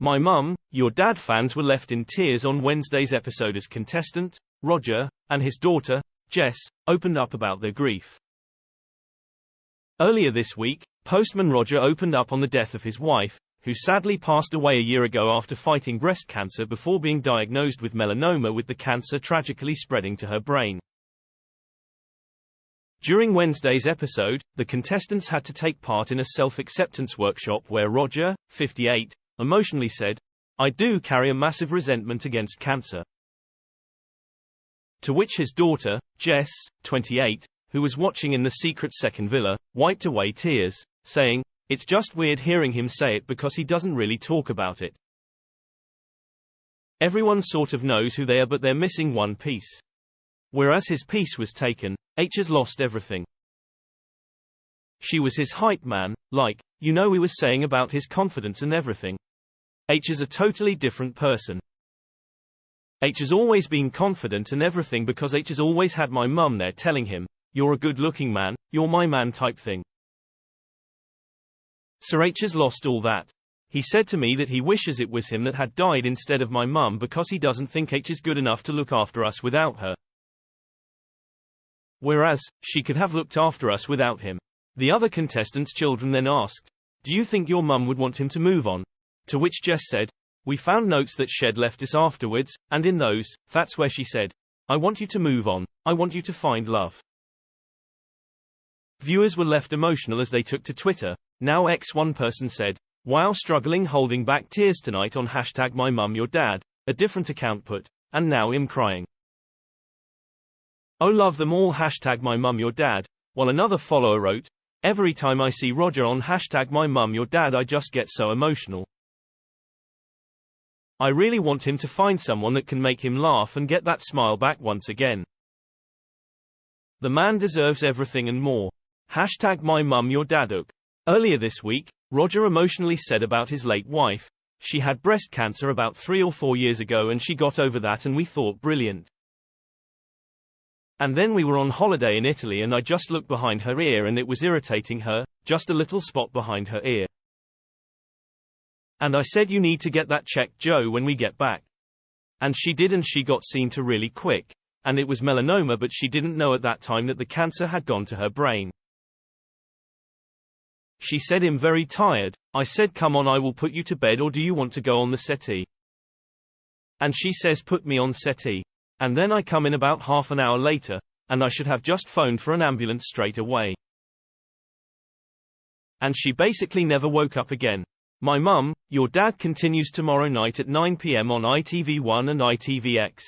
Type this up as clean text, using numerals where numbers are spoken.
My mum, your dad fans were left in tears on Wednesday's episode as contestant, Roger, and his daughter, Jess, opened up about their grief. Earlier this week, postman Roger opened up on the death of his wife, who sadly passed away a year ago after fighting breast cancer before being diagnosed with melanoma, with the cancer tragically spreading to her brain. During Wednesday's episode, the contestants had to take part in a self-acceptance workshop where Roger, 58, emotionally said, "I do carry a massive resentment against cancer." To which his daughter, Jess, 28, who was watching in the secret second villa, wiped away tears, saying, "It's just weird hearing him say it because he doesn't really talk about it. Everyone sort of knows who they are, but they're missing one piece. Whereas his piece was taken, H has lost everything. She was his hype man, like, he was saying about his confidence and everything. H is a totally different person. H has always been confident and everything because H has always had my mum there telling him, 'You're a good-looking man, you're my man' type thing. So H has lost all that. He said to me that he wishes it was him that had died instead of my mum because he doesn't think H is good enough to look after us without her. Whereas, she could have looked after us without him." The other contestants' children then asked, "Do you think your mum would want him to move on?" To which Jess said, "We found notes that Shed left us afterwards, and in those, that's where she said, 'I want you to move on, I want you to find love.'" Viewers were left emotional as they took to Twitter. Now X, one person said, "While struggling holding back tears tonight on #MyMumYourDad, a different account put, and now I'm crying. Oh, love them all #MyMumYourDad," while another follower wrote, "Every time I see Roger on #MyMumYourDad I just get so emotional. I really want him to find someone that can make him laugh and get that smile back once again. The man deserves everything and more. #MyMumYourDaduk." Earlier this week, Roger emotionally said about his late wife, "She had breast cancer about 3 or 4 years ago and she got over that and we thought brilliant. And then we were on holiday in Italy and I just looked behind her ear and it was irritating her, just a little spot behind her ear. And I said, you need to get that checked, Joe, when we get back. And she did, and she got seen to really quick. And it was melanoma, but she didn't know at that time that the cancer had gone to her brain. She said, I'm very tired. I said, come on, I will put you to bed, or do you want to go on the settee? And she says, put me on settee. And then I come in about half an hour later, and I should have just phoned for an ambulance straight away. And she basically never woke up again. My mum, your dad continues tomorrow night at 9 p.m. on ITV1 and ITVX.